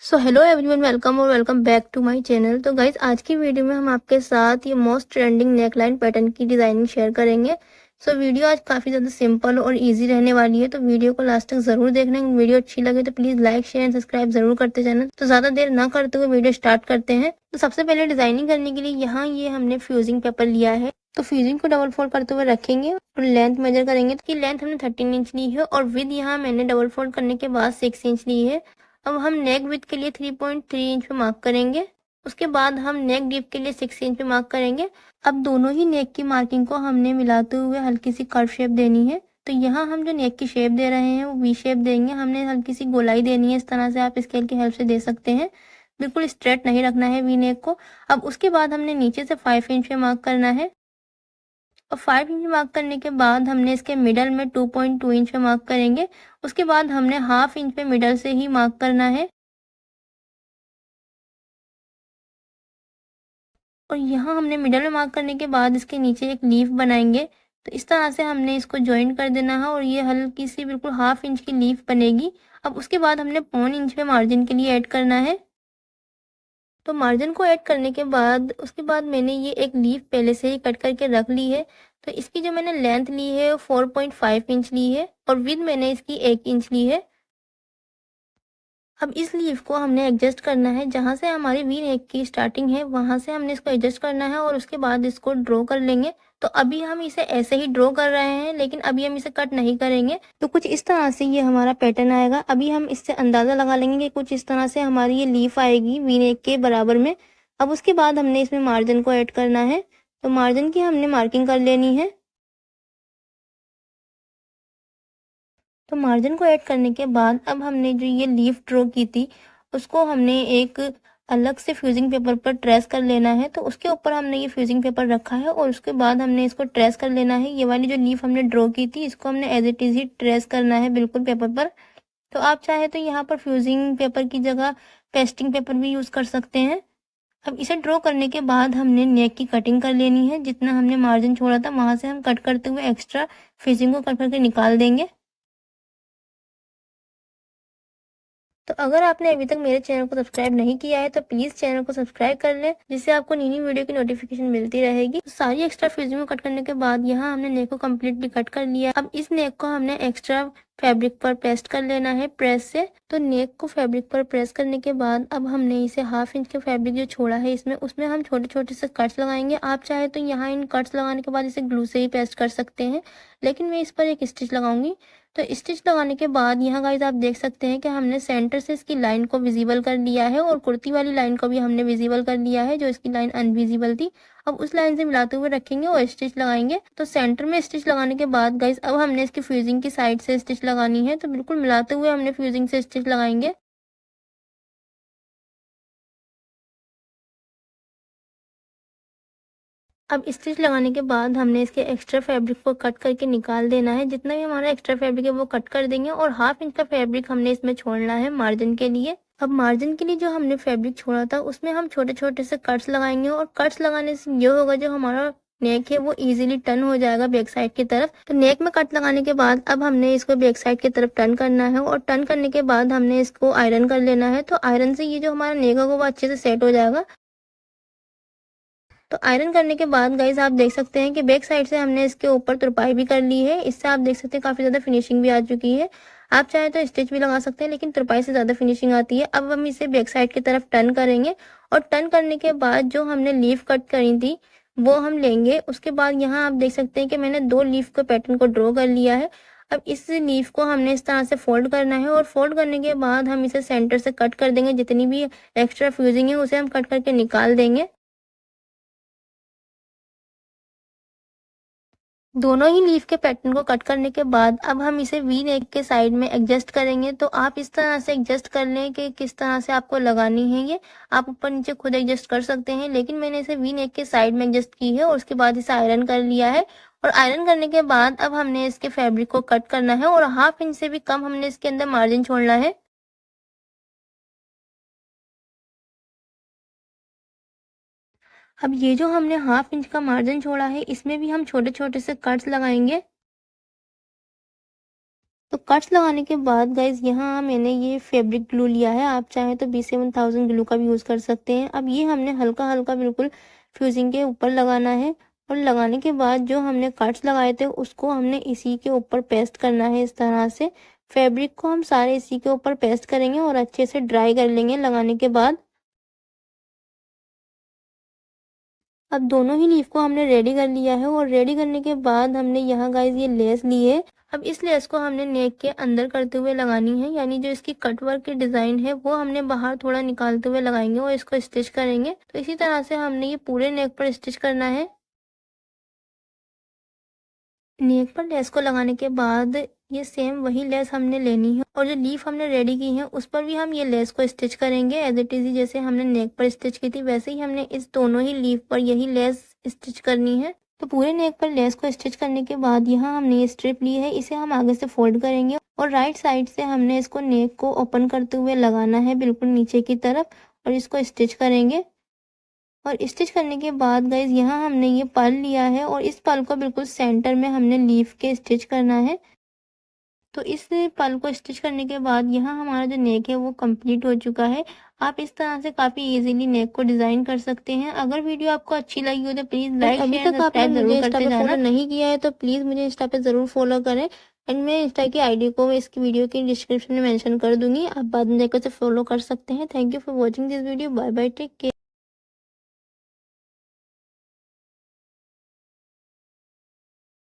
सो hello everyone, welcome और welcome back to my channel. तो guys, आज की वीडियो में हम आपके साथ ये मोस्ट ट्रेंडिंग नेकलाइन पैटर्न की डिजाइनिंग शेयर करेंगे। सो वीडियो आज काफी ज्यादा सिंपल और इजी रहने वाली है, तो वीडियो को लास्ट तक जरूर देखना। वीडियो अच्छी लगे तो please like share and subscribe जरूर करते जाना। तो ज्यादा देर ना करते हुए वीडियो स्टार्ट करते हैं। तो सबसे पहले डिजाइनिंग करने के लिए यहाँ ये हमने फ्यूजिंग पेपर लिया है। तो फ्यूजिंग को डबल फोल्ड करते हुए रखेंगे और लेंथ मेजर करेंगे। तो लेंथ हमने 13 इंच ली है और विद यहाँ मैंने डबल फोल्ड करने के बाद 6 इंच ली है। अब हम नेक विड्थ के लिए 3.3 इंच पे मार्क करेंगे। उसके बाद हम नेक डीप के लिए 6 इंच पे मार्क करेंगे। अब दोनों ही नेक की मार्किंग को हमने मिलाते हुए हल्की सी कर्व शेप देनी है। तो यहाँ हम जो नेक की शेप दे रहे हैं वो वी शेप देंगे। हमने हल्की सी गोलाई देनी है, इस तरह से आप स्केल की हेल्प से दे सकते हैं। बिल्कुल स्ट्रेट नहीं रखना है वी नेक को। अब उसके बाद हमने नीचे से 5 इंच पे मार्क करना है और 5 इंच मार्क करने के बाद हमने इसके मिडल में 2.2 इंच पे मार्क करेंगे। उसके बाद हमने हाफ इंच पे मिडल से ही मार्क करना है और यहाँ हमने मिडल में मार्क करने के बाद इसके नीचे एक लीफ बनाएंगे। तो इस तरह से हमने इसको ज्वाइन कर देना है और ये हल्की सी बिल्कुल हाफ इंच की लीफ बनेगी। अब उसके बाद हमने 0.25 इंच पे मार्जिन के लिए ऐड करना है। तो मार्जिन को ऐड करने के बाद उसके बाद मैंने ये एक लीफ पहले से ही कट करके रख ली है। तो इसकी जो मैंने लेंथ ली है 4.5 इंच ली है और विद मैंने इसकी 1 इंच ली है। अब इस लीफ को हमने एडजस्ट करना है, जहाँ से हमारी वी नेक की स्टार्टिंग है वहां से हमने इसको एडजस्ट करना है और उसके बाद इसको ड्रॉ कर लेंगे। तो अभी हम इसे ऐसे ही ड्रॉ कर रहे हैं, लेकिन अभी हम इसे कट नहीं करेंगे। तो कुछ इस तरह से ये हमारा पैटर्न आएगा। अभी हम इससे अंदाजा लगा लेंगे कि कुछ इस तरह से हमारी ये लीफ आएगी वी नेक के बराबर में। अब उसके बाद हमने इसमें मार्जिन को ऐड करना है। तो मार्जिन की हमने मार्किंग कर लेनी है। तो मार्जिन को ऐड करने के बाद अब हमने जो ये लीफ ड्रॉ की थी उसको हमने एक अलग से फ्यूजिंग पेपर पर ट्रेस कर लेना है। तो उसके ऊपर हमने ये फ्यूजिंग पेपर रखा है और उसके बाद हमने इसको ट्रेस कर लेना है। ये वाली जो लीफ हमने ड्रॉ की थी इसको हमने एज इट इज ही ट्रेस करना है बिल्कुल पेपर पर। तो आप चाहे तो यहाँ पर फ्यूजिंग पेपर की जगह पेस्टिंग पेपर भी यूज कर सकते हैं। अब इसे ड्रॉ करने के बाद हमने नेक की कटिंग कर लेनी है। जितना हमने मार्जिन छोड़ा था वहां से हम कट करते हुए एक्स्ट्रा फ्यूजिंग को कट करके निकाल देंगे। तो अगर आपने अभी तक मेरे चैनल को सब्सक्राइब नहीं किया है तो प्लीज चैनल को सब्सक्राइब कर लें, जिससे आपको नई नई वीडियो की नोटिफिकेशन मिलती रहेगी। तो सारी एक्स्ट्रा फ्यूजिंग को कट करने के बाद यहाँ हमने नेक को कम्प्लीटली कट कर लिया। अब इस नेक को हमने एक्स्ट्रा फैब्रिक पर पेस्ट कर लेना है प्रेस से। तो नेक को फैब्रिक पर प्रेस करने के बाद अब हमने इसे हाफ इंच के फैब्रिक जो छोड़ा है इसमें उसमें हम छोटे छोटे से कट्स लगाएंगे। आप चाहे तो यहाँ इन कट्स लगाने के बाद इसे ग्लू से ही पेस्ट कर सकते हैं, लेकिन मैं इस पर एक स्टिच लगाऊंगी। तो स्टिच लगाने के बाद यहाँ गाइस आप देख सकते हैं कि हमने सेंटर से इसकी लाइन को विजिबल कर लिया है और कुर्ती वाली लाइन को भी हमने विजिबल कर लिया है, जो इसकी लाइन अनविजिबल थी। अब उस लाइन से मिलाते हुए रखेंगे और स्टिच लगाएंगे। तो सेंटर में स्टिच लगाने के बाद गाइस अब हमने इसकी फ्यूजिंग की साइड से स्टिच लगानी है। तो बिल्कुल मिलाते हुए हमने फ्यूजिंग से स्टिच लगाएंगे। अब स्टिच लगाने के बाद हमने इसके एक्स्ट्रा फैब्रिक को कट करके निकाल देना है। जितना भी हमारा एक्स्ट्रा फैब्रिक है वो कट कर देंगे और हाफ इंच का फैब्रिक हमने इसमें छोड़ना है मार्जिन के लिए। अब मार्जिन के लिए जो हमने फैब्रिक छोड़ा था उसमें हम छोटे छोटे से कट्स लगाएंगे और कट्स लगाने से ये होगा जो हमारा नेक है वो इजीली टर्न हो जाएगा बैक साइड की तरफ। तो नेक में कट लगाने के बाद अब हमने इसको बैक साइड की तरफ टर्न करना है और टर्न करने के बाद हमने इसको आयरन कर लेना है। तो आयरन से ये जो हमारा नेक है वो अच्छे से सेट हो जाएगा। तो आयरन करने के बाद गाइज आप देख सकते हैं कि बैक साइड से हमने इसके ऊपर तुरपाई भी कर ली है। इससे आप देख सकते हैं काफी ज्यादा फिनिशिंग भी आ चुकी है। आप चाहे तो स्टिच भी लगा सकते हैं, लेकिन तुरपाई से ज्यादा फिनिशिंग आती है। अब हम इसे बैक साइड की तरफ टर्न करेंगे और टर्न करने के बाद जो हमने लीफ कट करी थी वो हम लेंगे। उसके बाद यहाँ आप देख सकते हैं कि मैंने 2 लीफ के पैटर्न को ड्रॉ कर लिया है। अब इस लीफ को हमने इस तरह से फोल्ड करना है और फोल्ड करने के बाद हम इसे सेंटर से कट कर देंगे। जितनी भी एक्स्ट्रा फ्यूजिंग है उसे हम कट करके निकाल देंगे। दोनों ही लीफ के पैटर्न को कट करने के बाद अब हम इसे वी नेक के साइड में एडजस्ट करेंगे। तो आप इस तरह से एडजस्ट कर लें कि किस तरह से आपको लगानी है। ये आप ऊपर नीचे खुद एडजस्ट कर सकते हैं, लेकिन मैंने इसे वी नेक के साइड में एडजस्ट की है और उसके बाद इसे आयरन कर लिया है। और आयरन करने के बाद अब हमने इसके फैब्रिक को कट करना है और हाफ इंच से भी कम हमने इसके अंदर मार्जिन छोड़ना है। अब ये जो हमने हाफ इंच का मार्जिन छोड़ा है इसमें भी हम छोटे छोटे से कट्स लगाएंगे। तो कट्स लगाने के बाद गाइज यहाँ मैंने ये फैब्रिक ग्लू लिया है, आप चाहें तो B7000 ग्लू का भी यूज़ कर सकते हैं। अब ये हमने हल्का हल्का बिल्कुल फ्यूजिंग के ऊपर लगाना है और लगाने के बाद जो हमने कट्स लगाए थे उसको हमने इसी के ऊपर पेस्ट करना है। इस तरह से फैब्रिक को हम सारे इसी के ऊपर पेस्ट करेंगे और अच्छे से ड्राई कर लेंगे लगाने के बाद। अब दोनों ही लीफ को हमने रेडी कर लिया है और रेडी करने के बाद हमने यहाँ गाइज ये लेस ली है। अब इस लेस को हमने नेक के अंदर करते हुए लगानी है, यानी जो इसकी कट वर्क की डिजाइन है वो हमने बाहर थोड़ा निकालते हुए लगाएंगे और इसको स्टिच करेंगे। तो इसी तरह से हमने ये पूरे नेक पर स्टिच करना है। नेक पर लेस को लगाने के बाद ये सेम वही लेस हमने लेनी है और जो लीफ हमने रेडी की है उस पर भी हम ये लेस को स्टिच करेंगे एज इट इज। जैसे हमने नेक पर स्टिच की थी वैसे ही हमने इस दोनों ही लीफ पर यही लेस स्टिच करनी है। तो पूरे नेक पर लेस को स्टिच करने के बाद यहाँ हमने ये स्ट्रिप ली है, इसे हम आगे से फोल्ड करेंगे और राइट साइड से हमने इसको नेक को ओपन करते हुए लगाना है बिल्कुल नीचे की तरफ और इसको स्टिच करेंगे। और स्टिच करने के बाद गाइज यहाँ हमने ये पल लिया है और इस पल को बिल्कुल सेंटर में हमने लीफ के स्टिच करना है। तो इस पल को स्टिच करने के बाद यहाँ हमारा जो नेक है वो कंप्लीट हो चुका है। आप इस तरह से काफी इजीली नेक को डिजाइन कर सकते हैं। अगर वीडियो आपको अच्छी लगी हो तो प्लीज लाइक शेयर सब्सक्राइब जरूर करते जाना। फॉलो नहीं किया है तो प्लीज मुझे इंस्टा पे जरूर फॉलो करें एंड मैं इंस्टा की आईडी को इसकी वीडियो के डिस्क्रिप्शन में मेंशन कर दूंगी, आप बाद में जाकर से फॉलो कर सकते हैं। Thank you for watching this video. Bye bye, take care.